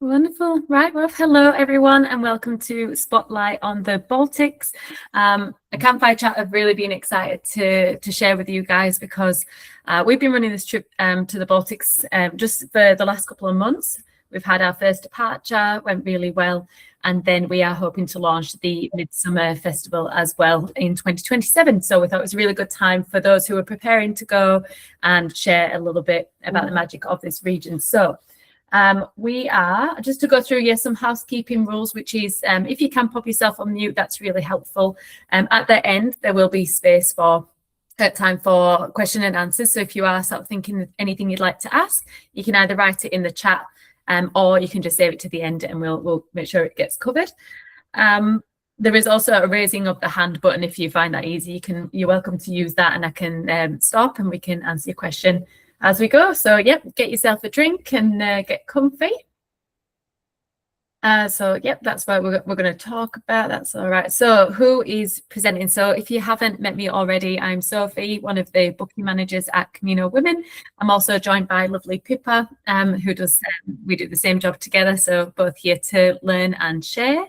Wonderful. Right. Well, hello, everyone, and welcome to Spotlight on the Baltics. A campfire chat I've really been excited to share with you guys because we've been running this trip to the Baltics just for the last couple of months. We've had our first departure, went really well, and then we are hoping to launch the Midsummer Festival as well in 2027. So we thought it was a really good time for those who are preparing to go and share a little bit about the magic of this region. So we are just to go through some housekeeping rules, which is if you can pop yourself on mute, that's really helpful. At the end, there will be space for time for question and answers. So if you are sort of thinking of anything you'd like to ask, you can either write it in the chat or you can just save it to the end and we'll make sure it gets covered. There is also a raising of the hand button. If you find that easy, you're welcome to use that and I can stop and we can answer your question as we go. So get yourself a drink and get comfy. That's what we're going to talk about. That's all right. So who is presenting? So if you haven't met me already, I'm Sophie, one of the booking managers at Camino Women. I'm also joined by lovely Pippa, who does, we do the same job together. So both here to learn and share.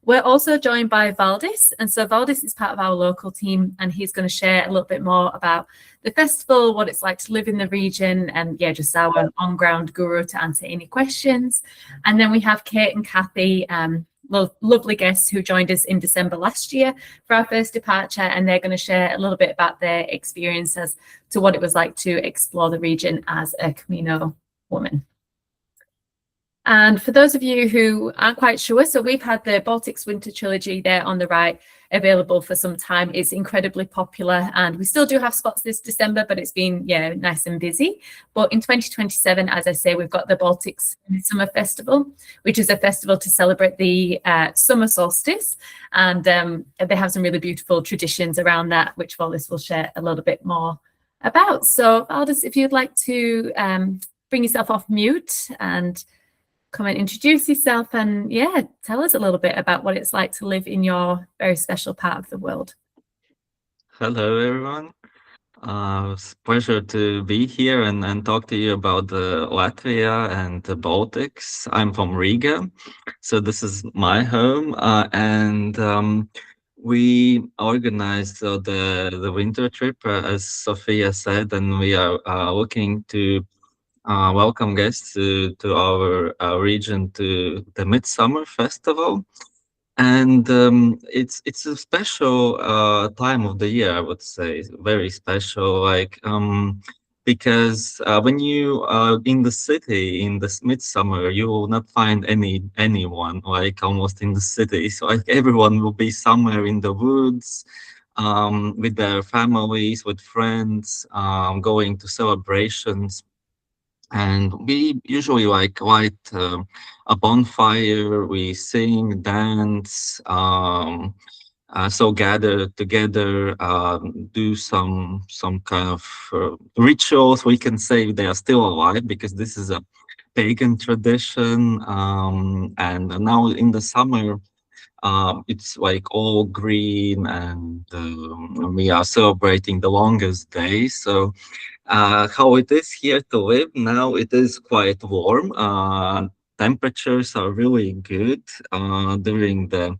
We're also joined by Valdis, and so Valdis is part of our local team, and he's going to share a little bit more about the festival, what it's like to live in the region, and just our on-ground guru to answer any questions. And then we have Kate and Kathy, lovely guests who joined us in December last year for our first departure, and they're going to share a little bit about their experience as to what it was like to explore the region as a Camino woman. And for those of you who aren't quite sure, so we've had the Baltics Winter Trilogy there on the right available for some time. It's incredibly popular and we still do have spots this December, but it's been nice and busy. But in 2027, as I say, we've got the Baltics Midsummer Festival, which is a festival to celebrate the summer solstice. And they have some really beautiful traditions around that, which Valdis will share a little bit more about. So Valdis, if you'd like to bring yourself off mute and come and introduce yourself and tell us a little bit about what it's like to live in your very special part of the world. Hello, everyone. It's a pleasure to be here and talk to you about Latvia and the Baltics. I'm from Riga, so this is my home, and we organized the winter trip, as Sophia said, and we are looking to welcome guests to our region to the Midsummer Festival. And it's a special time of the year, I would say, very special. Because when you are in the city in this midsummer, you will not find anyone like almost in the city. So like everyone will be somewhere in the woods, with their families, with friends, going to celebrations. And we usually light a bonfire, we sing, dance, so gather together, do some kind of rituals. We can say they are still alive because this is a pagan tradition. And now in the summer, it's like all green, and we are celebrating the longest day. So how it is here to live now, it is quite warm. Temperatures are really good. During the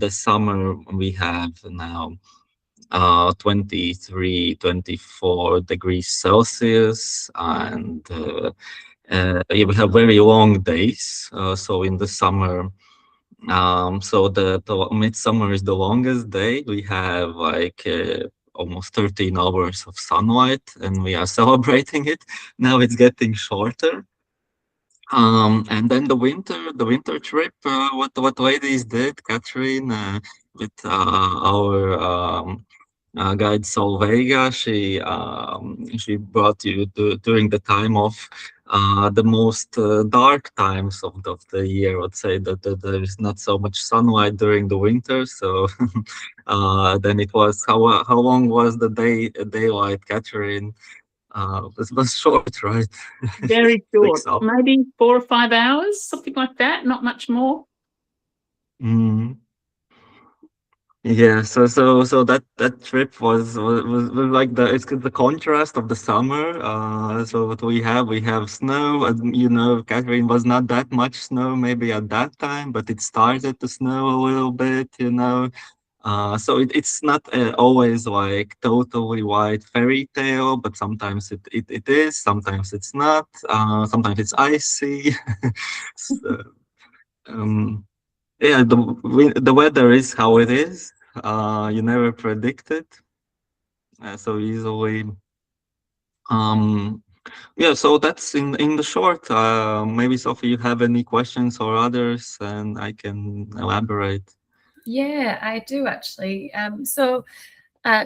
summer, we have now 23, 24 degrees Celsius, and we have very long days. So in the summer, so the midsummer is the longest day. We have almost 13 hours of sunlight, and we are celebrating it. Now it's getting shorter. And then the winter trip, what ladies did, Catherine, with our guide Solveiga, she brought you during the time of the most dark times of the year. I would say that there is not so much sunlight during the winter. So then it was how long was the daylight, Catherine? It was short, right? Very short, So. maybe 4 or 5 hours, something like that, not much more. Mm. Yeah, so that trip was like the contrast of the summer. So what we have snow, and Catherine, was not that much snow maybe at that time, but it started to snow a little bit. So it's not always like totally white fairy tale, but sometimes it is, sometimes it's not, sometimes it's icy. So, um, yeah, the weather is how it is. You never predict it so easily. Um, yeah, so that's in the short. Maybe Sophie, you have any questions or others, and I can elaborate. Yeah, I do actually.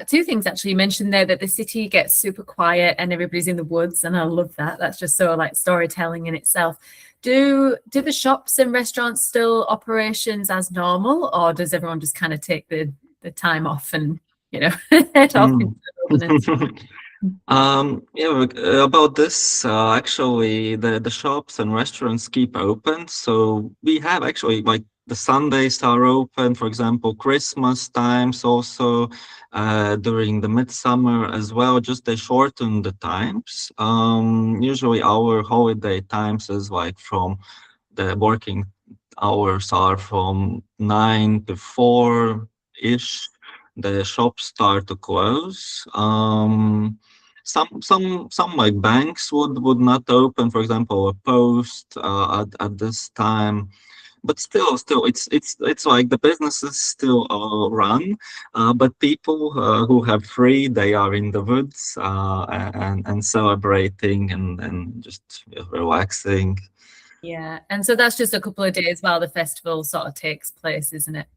Two things actually. You mentioned there that the city gets super quiet and everybody's in the woods, and I love that. That's just so like storytelling in itself. Do the shops and restaurants still operations as normal, or does everyone just kind of take the time off and head off into Mm. the wilderness? Yeah, about this, actually, the shops and restaurants keep open. So we have actually like the Sundays are open, for example, Christmas times also, during the midsummer as well. Just they shorten the times. Usually our holiday times is like from the working hours are from 9 to 4 ish. The shops start to close. Some like banks would not open, for example, a post at this time. But still, it's like the businesses still run, but people who have free, they are in the woods and celebrating and just relaxing. Yeah, and so that's just a couple of days while the festival sort of takes place, isn't it?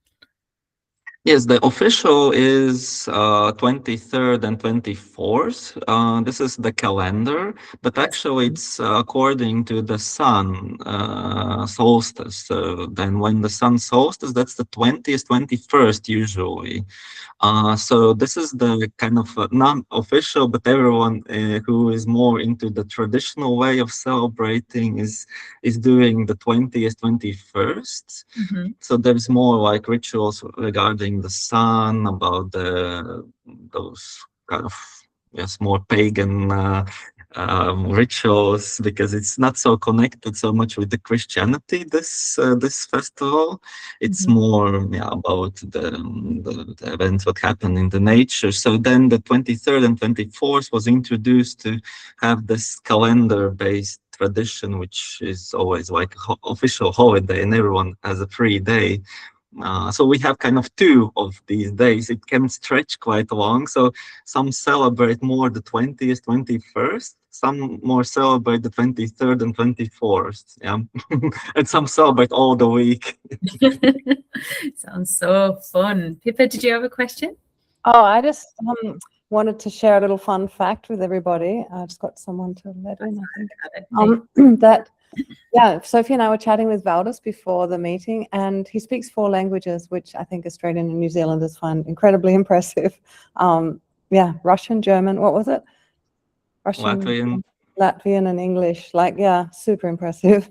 Yes, the official is 23rd and 24th. This is the calendar, but Yes. actually it's according to the sun solstice. So then when the sun solstice, that's the 20th, 21st usually. So this is the kind of non-official, but everyone who is more into the traditional way of celebrating is doing the 20th, 21st. Mhm. So there's more like rituals regarding the sun, about those kind of, yes, more pagan rituals, because it's not so connected so much with the Christianity. This festival, it's Mhm. more, yeah, about the events what happen in the nature. So then the 23rd and 24th was introduced to have this calendar based tradition, which is always like official holiday, and everyone has a free day. So we have kind of two of these days. It can stretch quite long. So some celebrate more the 20th, 21st. Some more celebrate the 23rd and 24th. Yeah. And some celebrate all the week. Sounds so fun. Pippa, did you have a question? Oh, I just wanted to share a little fun fact with everybody. I just got someone to let in, I think. Yeah, Sophie and I were chatting with Valdis before the meeting, and he speaks 4 languages, which I think Australian and New Zealanders find incredibly impressive. Yeah, Russian, German, what was it? Latvian. Latvian and English. Like, yeah, super impressive.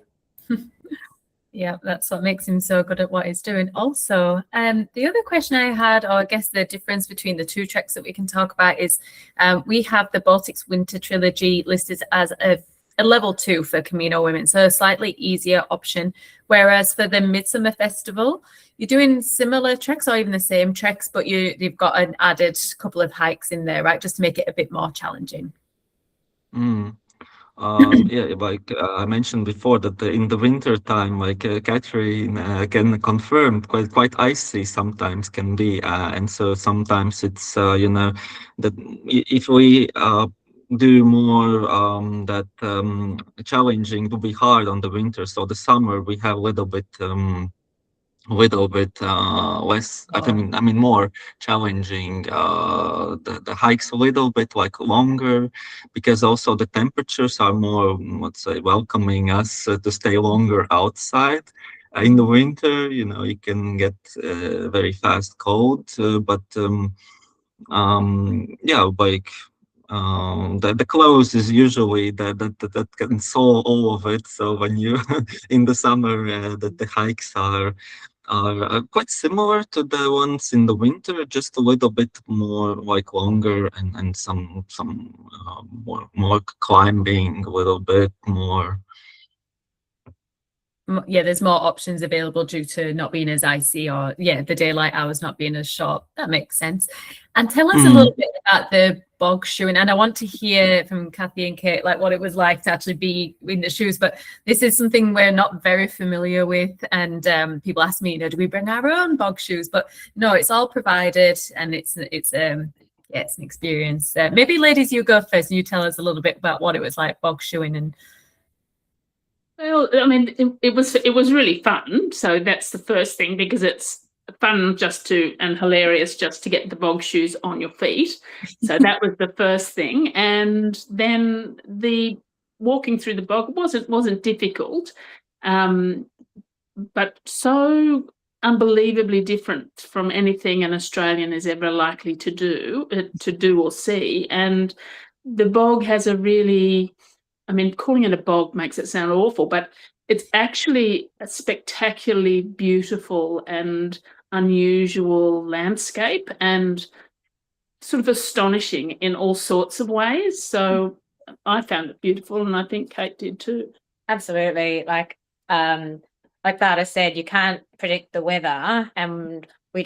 Yeah, that's what makes him so good at what he's doing. Also, the other question I had, or I guess the difference between the two treks that we can talk about is we have the Baltics Winter Trilogy listed as a level 2 for Camino women, so a slightly easier option. Whereas for the Midsummer Festival, you're doing similar treks or even the same treks, but you've got an added couple of hikes in there, right? Just to make it a bit more challenging. Mm. Yeah, like I mentioned before that in the winter time, like Catherine can confirm, quite icy sometimes can be, and so sometimes it's that if we do more that challenging, to be hard on the winter. So the summer we have a little bit less, I mean more challenging, the hikes a little bit like longer, because also the temperatures are more, let's say, welcoming us to stay longer outside. In the winter, you can get very fast cold, but yeah, like the clothes is usually that can solve all of it. So when you in the summer, the hikes are are quite similar to the ones in the winter, just a little bit more like longer and some more climbing, a little bit more. Yeah, there's more options available due to not being as icy, or the daylight hours not being as short. That makes sense. And tell us a little bit about the bog shoeing. And I want to hear from Kathy and Kate like what it was like to actually be in the shoes. But this is something we're not very familiar with. And people ask me, do we bring our own bog shoes? But no, it's all provided, and it's an experience. Maybe ladies, you go first and you tell us a little bit about what it was like bog shoeing. And well, I mean, it was really fun. So that's the first thing, because it's fun and hilarious just to get the bog shoes on your feet. So that was the first thing. And then the walking through the bog wasn't difficult, but so unbelievably different from anything an Australian is ever likely to do or see. And the bog has a really, I mean, calling it a bog makes it sound awful, but it's actually a spectacularly beautiful and unusual landscape, and sort of astonishing in all sorts of ways. So I found it beautiful, and I think Kate did too. Absolutely. Like Varda said, you can't predict the weather, and we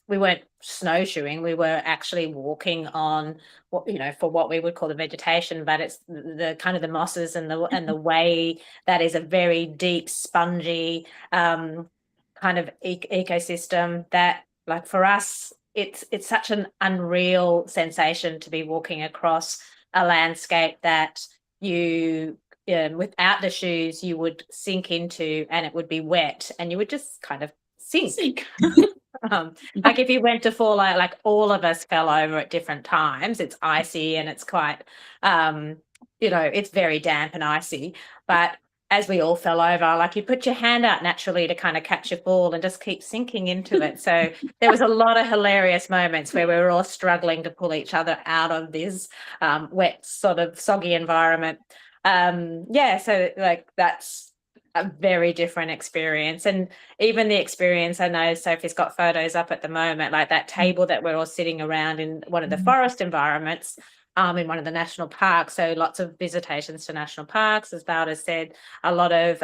weren't snowshoeing. We were actually walking on for what we would call the vegetation, but it's the kind of the mosses and the way that is a very deep, spongy kind of ecosystem that, like, for us, it's such an unreal sensation to be walking across a landscape that you without the shoes you would sink into, and it would be wet, and you would just kind of sink. Like if you went to fall out, like all of us fell over at different times. It's icy and it's quite, it's very damp and icy. But as we all fell over, like you put your hand out naturally to kind of catch your fall and just keep sinking into it. So there was a lot of hilarious moments where we were all struggling to pull each other out of this wet, sort of soggy environment. So like that's a very different experience. And even the experience, I know Sophie's got photos up at the moment, like that table that we're all sitting around in one of the forest environments, in one of the national parks. So lots of visitations to national parks, as Valda said, a lot of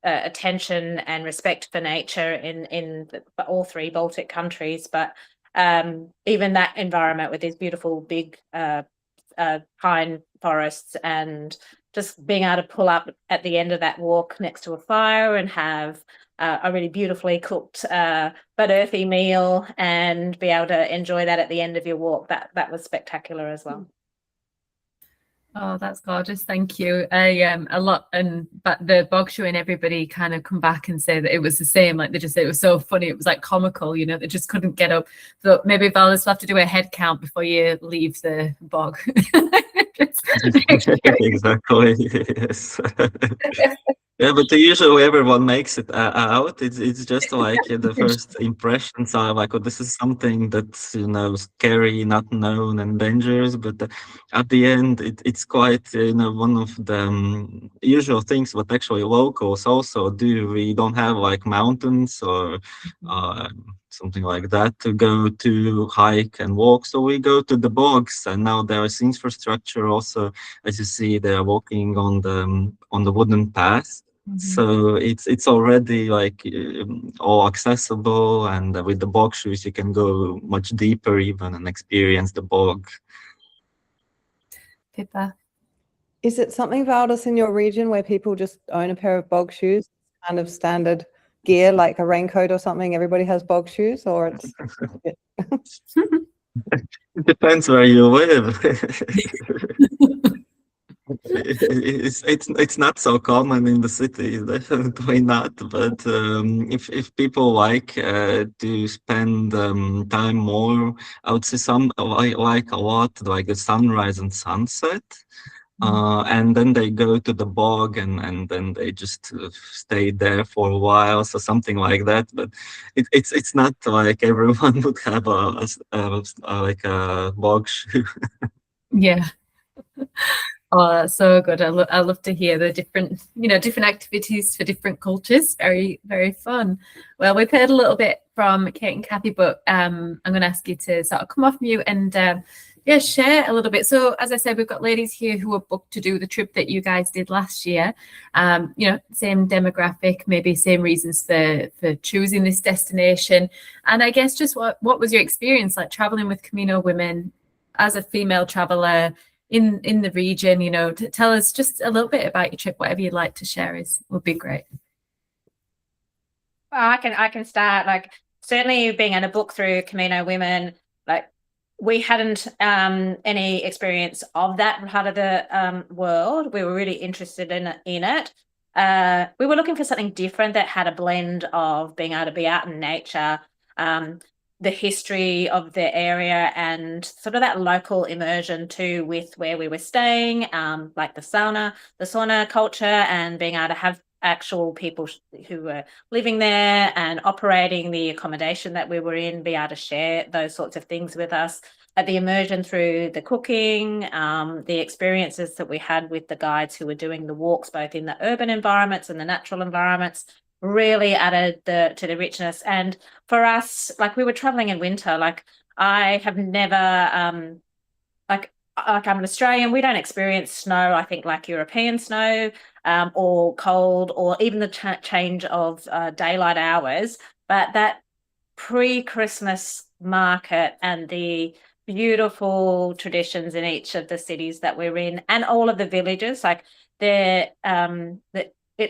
attention and respect for nature in all three Baltic countries. But even that environment with these beautiful big pine forests, and just being able to pull up at the end of that walk next to a fire and have a really beautifully cooked but earthy meal, and be able to enjoy that at the end of your walk, that was spectacular as well. Oh, that's gorgeous. Thank you. But the bog shoe and everybody kind of come back and say that it was the same. Like they just say it was so funny. It was like comical, they just couldn't get up. So maybe Valis will have to do a head count before you leave the bog. Exactly. Yes. Yeah, but usually everyone makes it out. It's just like the first impressions are like, oh, this is something that's scary, not known, and dangerous. But at the end, it's quite one of the usual things. What actually locals also do. We don't have like mountains or something like that to go to hike and walk. So we go to the bogs, and now there is infrastructure also. As you see, they are walking on the wooden path. So it's already like all accessible, and with the bog shoes you can go much deeper even and experience the bog. Pippa, is it something, Valdis, in your region where people just own a pair of bog shoes, kind of standard gear, like a raincoat or something? Everybody has bog shoes, or it's it depends where you live. It's not so common in the city, definitely not. But if people like to spend time more, I would say some like a lot like the sunrise and sunset. And then they go to the bog and then they just stay there for a while, so something like that. But it's not like everyone would have like a bog shoe. yeah. Oh, that's so good. I love to hear the different, different activities for different cultures. Very, very fun. Well, we've heard a little bit from Kate and Kathy, but I'm going to ask you to sort of come off mute and share a little bit. So as I said, we've got ladies here who are booked to do the trip that you guys did last year. Same demographic, maybe same reasons for choosing this destination. And I guess just what was your experience like traveling with Camino Women as a female traveler in the region? To tell us just a little bit about your trip. Whatever you'd like to share would be great. Well, I can start. Like, certainly being in a book through Camino Women, like, we hadn't any experience of that part of the world. We were really interested in it. We were looking for something different that had a blend of being able to be out in nature, the history of the area, and sort of that local immersion too with where we were staying, like the sauna culture, and being able to have actual people who were living there and operating the accommodation that we were in, be able to share those sorts of things with us. The immersion through the cooking, the experiences that we had with the guides who were doing the walks, both in the urban environments and the natural environments, really added to the richness. And for us, like, we were traveling in winter. Like, I have never like I'm an Australian, we don't experience snow, I think, like European snow, or cold, or even the change of daylight hours. But that pre-Christmas market and the beautiful traditions in each of the cities that we're in, and all of the villages, like it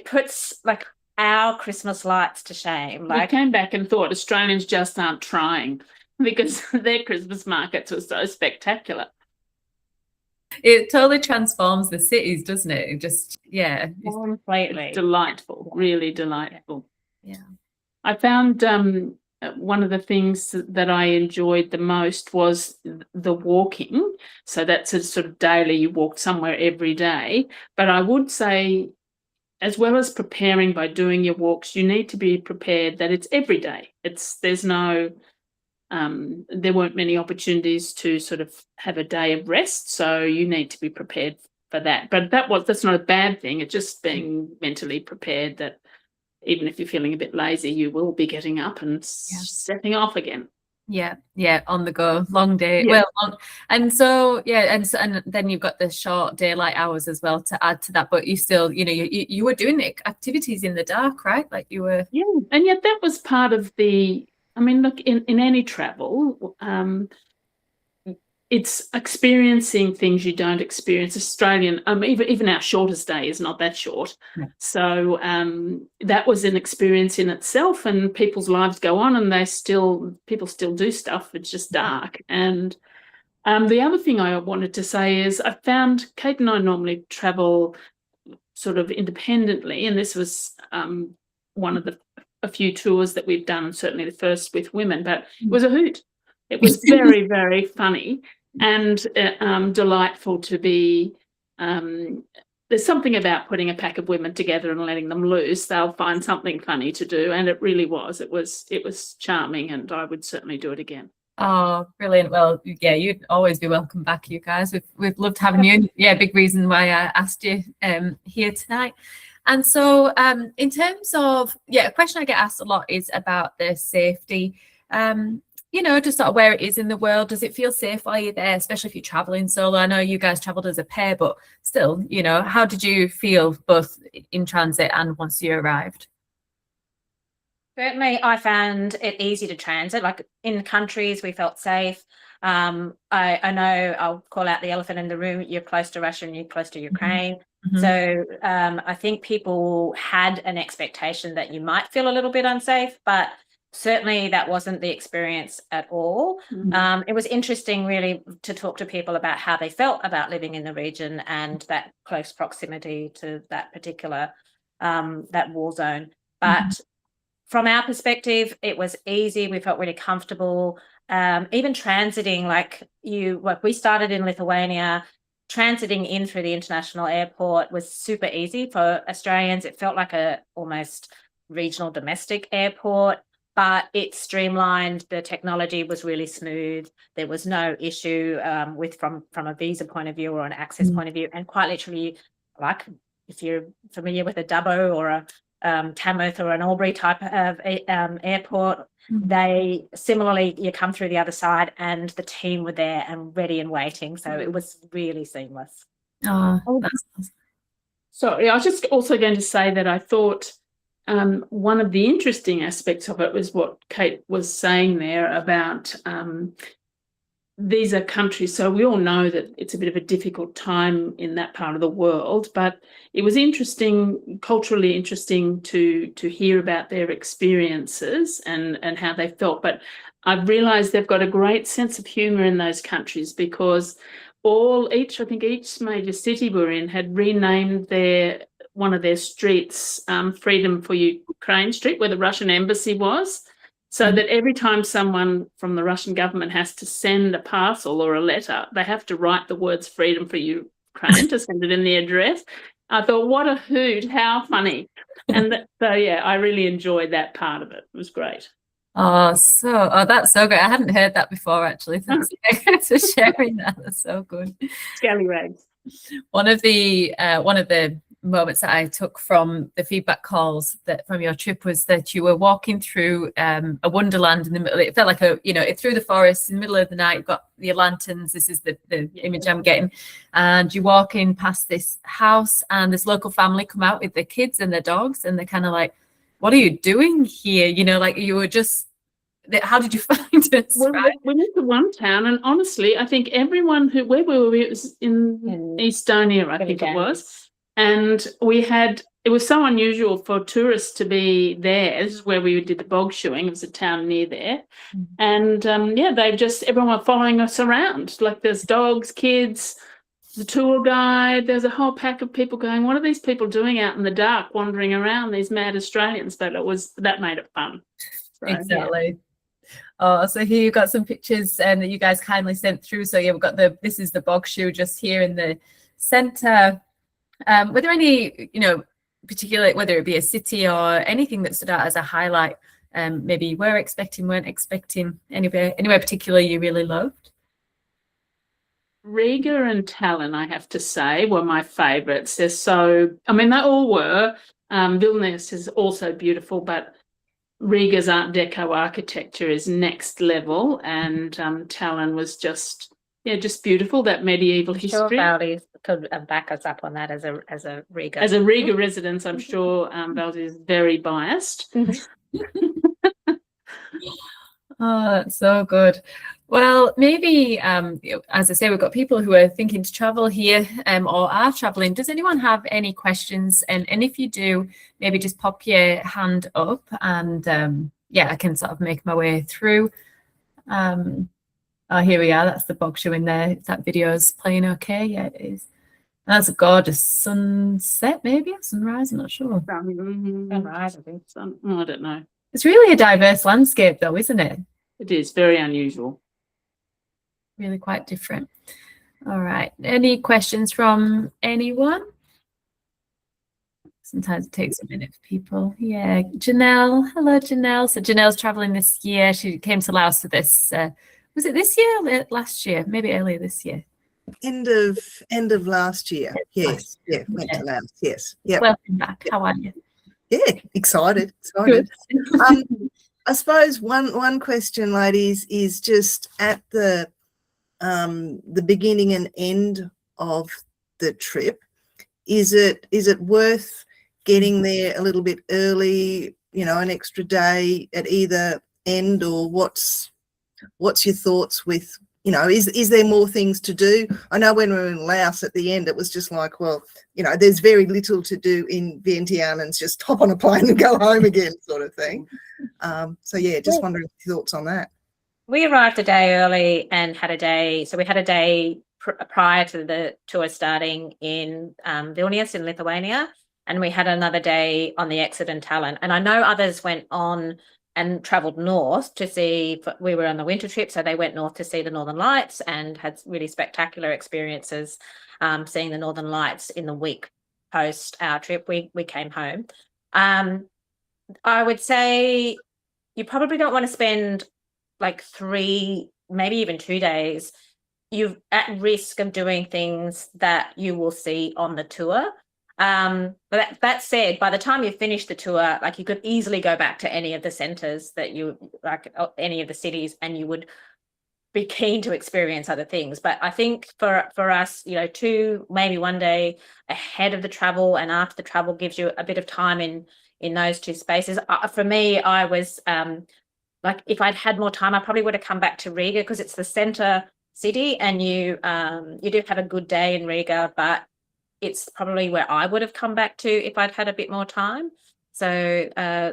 puts like our Christmas lights to shame. Like, we came back and thought Australians just aren't trying, because their Christmas markets were so spectacular. It totally transforms the cities, doesn't it? It just, completely. It's delightful, really delightful. Yeah. I found one of the things that I enjoyed the most was the walking. So that's a sort of daily, you walked somewhere every day. But I would say, as well as preparing by doing your walks, you need to be prepared that it's every day. There weren't many opportunities to sort of have a day of rest, so you need to be prepared for that. But that's not a bad thing. It's just being mentally prepared that even if you're feeling a bit lazy, you will be getting up and setting off again. Yeah, on the go, long day. Yeah. Well, and so and then you've got the short daylight hours as well to add to that. But you still, you were doing activities in the dark, right? Like you were. Yeah, and yet that was part of the. I mean, look, in any travel, it's experiencing things you don't experience. Even our shortest day is not that short. Yeah. So that was an experience in itself, and people's lives go on, and people still do stuff. It's just dark. And the other thing I wanted to say is I found Kate and I normally travel sort of independently, and this was one of a few tours that we've done, and certainly the first with women, but it was a hoot. It was very, very funny and delightful to be. There's something about putting a pack of women together and letting them loose. They'll find something funny to do, and it really was. It was charming, and I would certainly do it again. Oh, brilliant. Well, yeah, you'd always be welcome back, you guys. We've loved having you. Yeah, big reason why I asked you here tonight. And so in terms of, a question I get asked a lot is about the safety, just sort of where it is in the world. Does it feel safe while you're there, especially if you're traveling solo? I know you guys traveled as a pair, but still, how did you feel both in transit and once you arrived? Certainly, I found it easy to transit. Like, in countries, we felt safe. I know I'll call out the elephant in the room. You're close to Russia and you're close to Ukraine. Mm-hmm. So I think people had an expectation that you might feel a little bit unsafe, but certainly that wasn't the experience at all. Mm-hmm. It was interesting really to talk to people about how they felt about living in the region and that close proximity to that particular, that war zone. But from our perspective, it was easy. We felt really comfortable. Even transiting, we started in Lithuania. Transiting in through the international airport was super easy for Australians. It felt like a almost regional domestic airport, but it streamlined. The technology was really smooth. There was no issue from a visa point of view or an access point of view. And quite literally, like if you're familiar with a Dubbo or a Tamworth or an Albury type of airport, they similarly, you come through the other side and the team were there and ready and waiting. So it was really seamless. Oh, that's awesome. Sorry, I was just also going to say that I thought one of the interesting aspects of it was what Kate was saying there about these are countries, so we all know that it's a bit of a difficult time in that part of the world, but it was interesting, culturally interesting to hear about their experiences and how they felt. But I've realised they've got a great sense of humour in those countries, because I think each major city we're in had renamed one of their streets Freedom for Ukraine Street, where the Russian embassy was. So that every time someone from the Russian government has to send a parcel or a letter, they have to write the words freedom for Ukraine to send it in the address. I thought, what a hoot, how funny. And so, yeah, I really enjoyed that part of it. It was great. Oh, that's so great. I hadn't heard that before, actually. Thanks for sharing that. That's so good. Scallywags. One of the moments that I took from the feedback calls from your trip was that you were walking through a wonderland in the middle. It felt like through the forest in the middle of the night. You've got your lanterns. This is the image I'm getting, and you're walking past this house, and this local family come out with their kids and their dogs, and they're kind of like, "What are you doing here?" Like you were just. How did you find us? Well, we went to one town, and honestly, I think everyone where were we? It was in Estonia, I think it was. And it was so unusual for tourists to be there. This is where we did the bog shoeing. It was a town near there. And everyone were following us around. Like there's dogs, kids, the tour guide. There's a whole pack of people going, what are these people doing out in the dark, wandering around, these mad Australians? But that made it fun. So, exactly. Yeah. Oh, so here you've got some pictures that you guys kindly sent through. So yeah, we've got this is the bog shoe just here in the centre. Were there any, particular, whether it be a city or anything that stood out as a highlight, maybe you weren't expecting, anywhere particular you really loved? Riga and Tallinn, I have to say, were my favourites. They all were. Vilnius is also beautiful, but Riga's Art Deco architecture is next level, and Tallinn was just beautiful, that medieval history. Sure, Valdi could back us up on that as a Riga. As a Riga resident, I'm sure Valdi is very biased. Oh, that's so good. Well, maybe, as I say, we've got people who are thinking to travel here or are traveling. Does anyone have any questions? And if you do, maybe just pop your hand up and I can sort of make my way through. Oh, here we are. That's the bog shoe in there. If that video is playing okay. Yeah, it is. That's a gorgeous sunset, maybe, or sunrise, I'm not sure. Sunrise, I think. I don't know. It's really a diverse landscape though, isn't it? It is very unusual. Really quite different. All right. Any questions from anyone? Sometimes it takes a minute for people. Yeah, Janelle. Hello, Janelle. So Janelle's traveling this year. She came to Laos for this. Was it this year or last year? Maybe earlier this year. End of last year. Yes. Yeah, went to Laos. Yes. Yeah. Welcome back. How are you? Yeah, excited. Good. I suppose one question, ladies, is just at the beginning and end of the trip. Is it worth getting there a little bit early? An extra day at either end, or what's your thoughts with? Is there more things to do? I know when we were in Laos at the end, it was just like, well, there's very little to do in Vientiane, and just hop on a plane and go home again, sort of thing. Just wondering your thoughts on that. We arrived a day early and had a day. So we had a day prior to the tour starting in Vilnius in Lithuania, and we had another day on the exit in Tallinn. And I know others went on and travelled north to see. We were on the winter trip, so they went north to see the Northern Lights and had really spectacular experiences seeing the Northern Lights in the week post our trip. We came home. I would say, you probably don't want to spend like 3, maybe even 2 days. You're at risk of doing things that you will see on the tour. But that said, by the time you finish the tour, like you could easily go back to any of the centres that you like, any of the cities, and you would be keen to experience other things. But I think for us, 2, maybe 1 day ahead of the travel and after the travel gives you a bit of time in those 2 spaces. For me, I was like, if I'd had more time, I probably would have come back to Riga, because it's the centre city, and you do have a good day in Riga, but it's probably where I would have come back to if I'd had a bit more time. So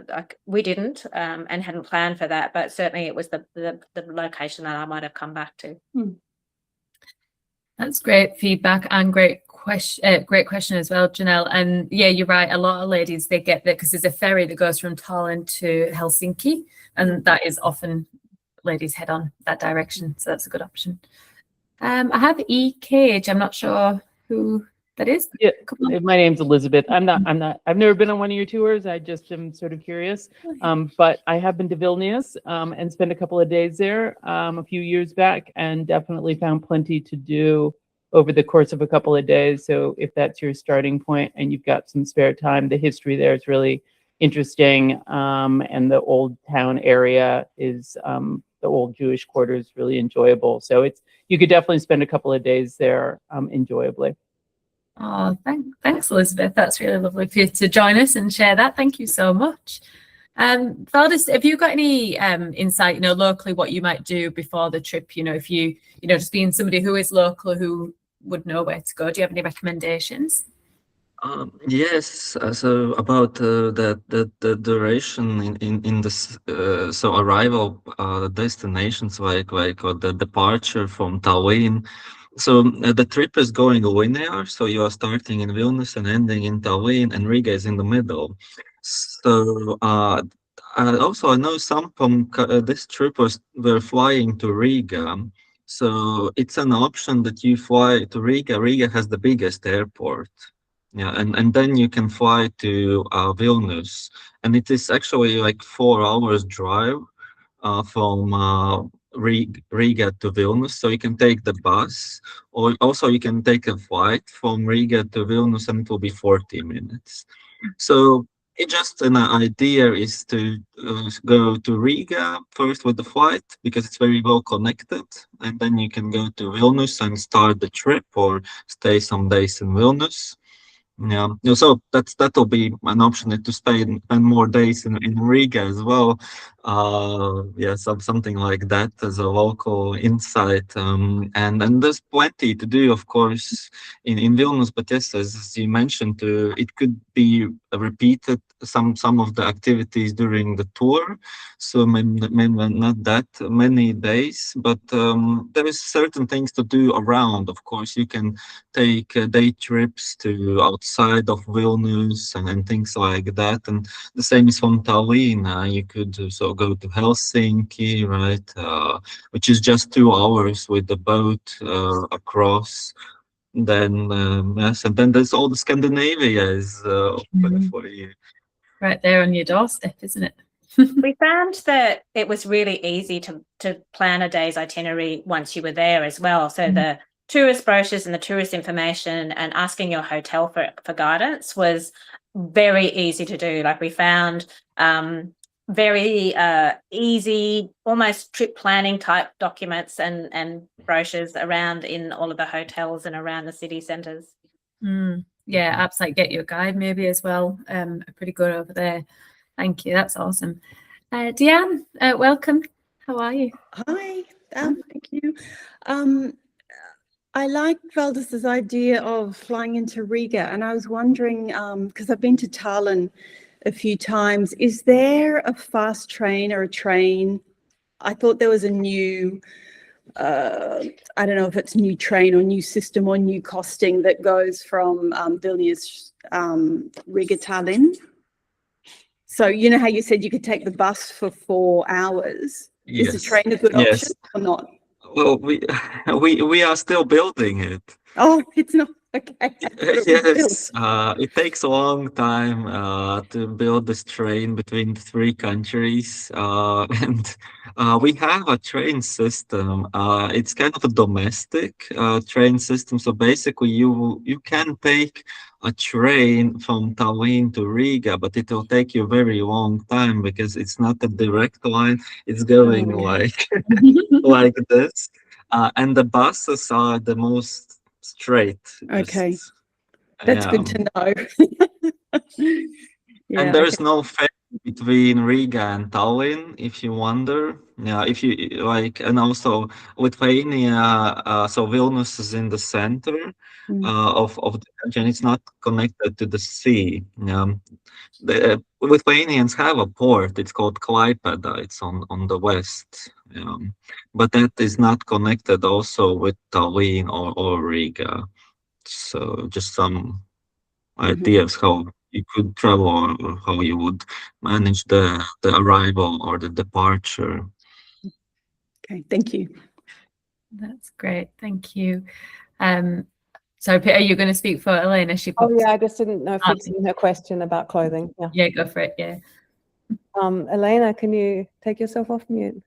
like we didn't and hadn't planned for that, but certainly it was the location that I might have come back to. That's great feedback and great question as well, Janelle. And yeah, you're right. A lot of ladies, they get there because there's a ferry that goes from Tallinn to Helsinki, and that is often ladies head on that direction. So that's a good option. I have E. Cage. I'm not sure who that is. Yeah, my name's Elizabeth. I've never been on one of your tours. I just am sort of curious. But I have been to Vilnius and spent a couple of days there a few years back, and definitely found plenty to do over the course of a couple of days. So if that's your starting point and you've got some spare time, the history there is really interesting. And the old town area is the old Jewish quarter is really enjoyable. So you could definitely spend a couple of days there enjoyably. Oh, thanks, Elizabeth. That's really lovely for you to join us and share that. Thank you so much. Valdis, have you got any insight, locally, what you might do before the trip? If you, just being somebody who is local, who would know where to go, do you have any recommendations? Yes. So about the duration in this so arrival destinations like or the departure from Tallinn. So the trip is going linear. So you are starting in Vilnius and ending in Tallinn, and Riga is in the middle. So also I know some from this trip were flying to Riga. So it's an option that you fly to Riga. Riga has the biggest airport. Yeah, and then you can fly to Vilnius, and it is actually like 4 hours drive from Riga to Vilnius. So you can take the bus, or also you can take a flight from Riga to Vilnius, and it will be 40 minutes. So it just an idea is to go to Riga first with the flight, because it's very well connected, and then you can go to Vilnius and start the trip, or stay some days in Vilnius. Yeah, so that'll be an option to spend more days in Riga as well. Yeah, something like that as a local insight. And there's plenty to do, of course, in Vilnius. But yes, as you mentioned, it could be repeated some of the activities during the tour. So maybe not that many days, but there is certain things to do around. Of course, you can take day trips to outside of Vilnius and things like that. And the same is from Tallinn. You could also go to Helsinki, right? Which is just 2 hours with the boat across. Then yes, and then there's all the Scandinavia is open for you. Right there on your doorstep, isn't it? We found that it was really easy to plan a day's itinerary once you were there as well. So the tourist brochures and the tourist information and asking your hotel for guidance was very easy to do. Like we found very easy, almost trip planning type documents and brochures around in all of the hotels and around the city centres. Yeah, apps like Get Your Guide maybe as well are pretty good over there. Thank you, that's awesome. Deanne, welcome. How are you? Hi, thank you. I like Valdis's idea of flying into Riga, and I was wondering, because I've been to Tallinn a few times, is there a fast train or a train? I thought there was a new, I don't know if it's a new train or new system or new costing that goes from Vilnius, Riga, Tallinn. So you know how you said you could take the bus for 4 hours? Yes. Is the train a good option or not? Well, we are still building it. Oh, it's not. Okay. Yes, it takes a long time to build this train between the three countries, and we have a train system. It's kind of a domestic train system. So basically, you can take a train from Tallinn to Riga, but it will take you a very long time because it's not a direct line. It's going Oh, like like this, and the buses are the most straight. Okay. Just, That's yeah. good to know. Yeah. And there's no ferry between Riga and Tallinn, if you wonder. Yeah, if you like, and also Lithuania, so Vilnius is in the center of the country, and it's not connected to the sea. The Lithuanians have a port. It's called Klaipėda. It's on the west, but that is not connected also with Tallinn or Riga. So just some ideas how you could travel or how you would manage the arrival or the departure. Okay. Thank you. That's great. Thank you. So Peter, are you going to speak for Elena? Oh yeah, I just didn't know if you'd seen her question about clothing. Yeah. Yeah, go for it. Yeah. Elena, can you take yourself off mute?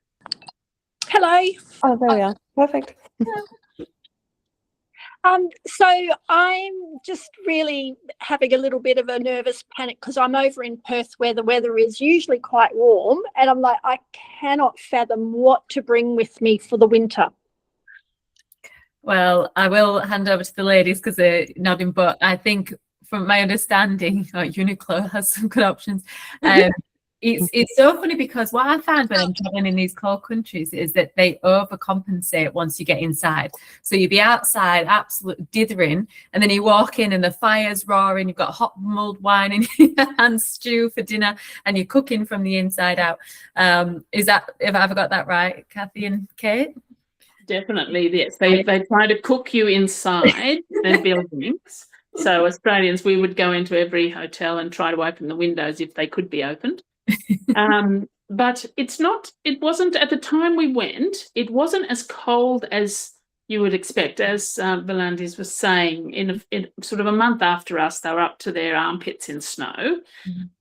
Hello. Oh, there we are. Perfect. So I'm just really having a little bit of a nervous panic because I'm over in Perth where the weather is usually quite warm, and I'm like, I cannot fathom what to bring with me for the winter. Well, I will hand over to the ladies because they're nodding, but I think from my understanding, Uniqlo has some good options. It's so funny because what I find when I'm traveling in these cold countries is that they overcompensate once you get inside. So you'd be outside absolutely dithering, and then you walk in and the fire's roaring, you've got hot mulled wine in your hand, stew for dinner, and you're cooking from the inside out. Is that, have I ever got that right, Kathy and Kate? Definitely, yes. They try to cook you inside their buildings. So Australians, we would go into every hotel and try to open the windows if they could be opened. But it wasn't at the time we went, it wasn't as cold as you would expect. As Volandis was saying, in sort of a month after us, they were up to their armpits in snow.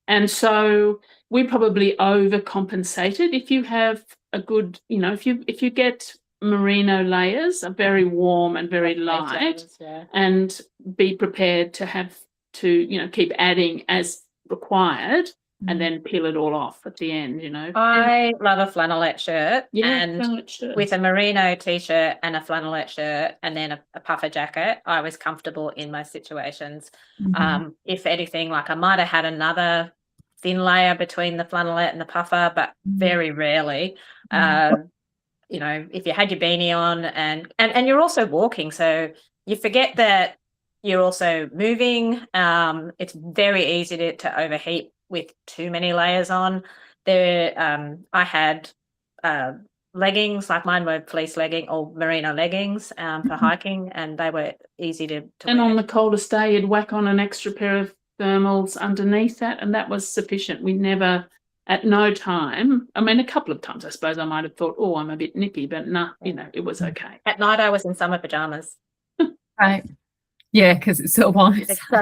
And so we probably overcompensated. If you have a good, if you get merino layers, are very warm and very light, and be prepared to have to, keep adding as required. And then peel it all off at the end, I love a flannelette shirt, and flannelette shirts. with a merino t-shirt and a flannelette shirt and then a puffer jacket, I was comfortable in most situations. If anything, like I might have had another thin layer between the flannelette and the puffer, but very rarely. If you had your beanie on and you're also walking, so you forget that you're also moving. It's very easy to overheat with too many layers on. I had leggings, like mine were fleece legging or merino leggings for hiking, and they were easy to and wear. on the coldest day, you'd whack on an extra pair of thermals underneath that, and that was sufficient. We never, at no time, I mean, a couple of times I suppose I might have thought, oh, I'm a bit nippy, but no, it was okay. At night I was in summer pajamas. Right. Yeah, because it's so warm. It's so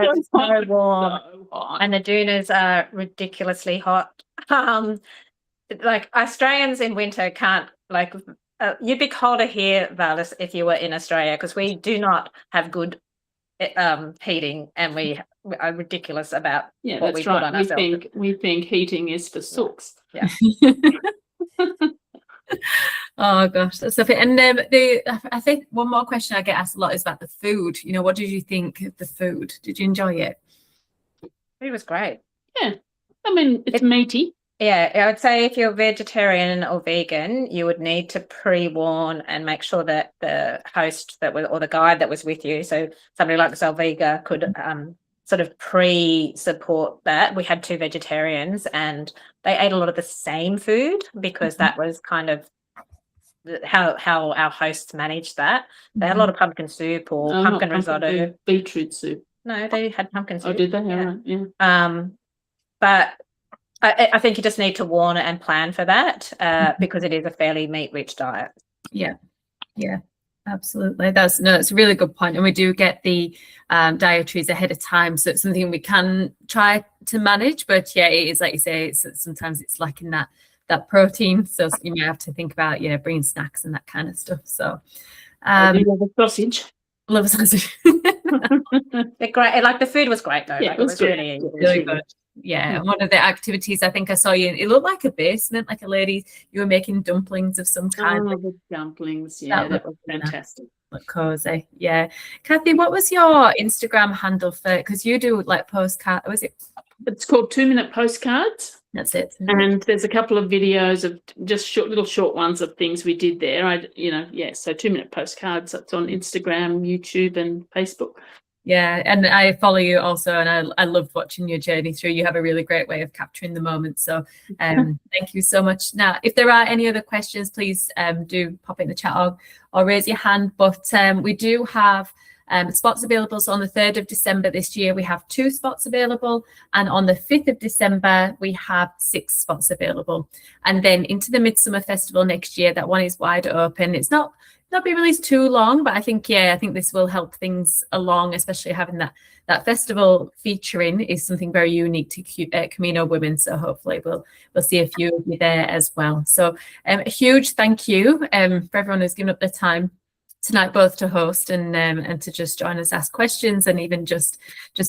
warm. So hot. And the dunas are ridiculously hot. Like Australians in winter can't, you'd be colder here, Valis, if you were in Australia, because we do not have good heating, and we are ridiculous about what we put on ourselves. We think heating is for sooks. Yeah. Oh gosh, that's something. And I think one more question I get asked a lot is about the food. What did you think of the food? Did you enjoy it? It was great. Yeah, I mean, it's meaty. Yeah, I would say if you're vegetarian or vegan, you would need to pre-warn and make sure that the host or the guide that was with you, so somebody like Zalviga could sort of pre-support that. We had 2 vegetarians and they ate a lot of the same food because that was kind of how our hosts managed that. They had a lot of pumpkin soup or pumpkin risotto. Beetroot soup. No, they had pumpkin soup. Oh, did they? Yeah. But I think you just need to warn and plan for that because it is a fairly meat-rich diet. Yeah. Absolutely. That's it's a really good point. And we do get the dietaries ahead of time. So it's something we can try to manage. But yeah, it is like you say, sometimes it's lacking that protein. So you may have to think about, bringing snacks and that kind of stuff. So I do love a sausage. love sausage. They're great. Like the food was great though. Yeah, Like, it was good. really, Really good. Yeah, one of the activities I think I saw you in, it looked like a basement, like a lady, you were making dumplings of some kind. Oh, the dumplings. Yeah, that was fantastic. Look cozy. Yeah. Kathy, what was your Instagram handle for, because you do like postcard, was it? It's called 2-minute postcards. That's it. And there's a couple of videos of just little short ones of things we did there. So 2-minute postcards. That's on Instagram, YouTube, and Facebook. Yeah, and I follow you also, and I loved watching your journey through. You have a really great way of capturing the moment. So thank you so much. Now, if there are any other questions, please do pop it in the chat or raise your hand. But we do have spots available. So on the 3rd of December this year, we have 2 spots available. And on the 5th of December, we have 6 spots available. And then into the Midsummer Festival next year, that one is wide open. It's not be released too long, but I think this will help things along, especially having that festival featuring is something very unique to Camino Women. So hopefully we'll see a few of you there as well. So a huge thank you for everyone who's given up their time tonight, both to host and to just join us, ask questions, and even just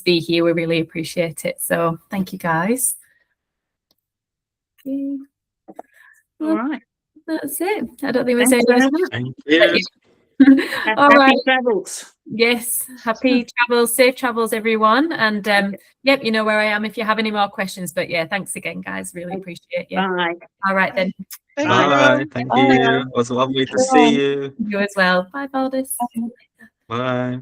be here. We really appreciate it. So thank you, guys. Okay. All right. That's it. I don't think there's any. Thank you. All right. Happy travels. Yes, happy travels, safe travels, everyone. And yep, you know where I am if you have any more questions. But yeah, thanks again, guys. Really appreciate you. Bye. All right then. Bye. Thank you. It was lovely to see you. You as well. Bye, Valdis. Bye.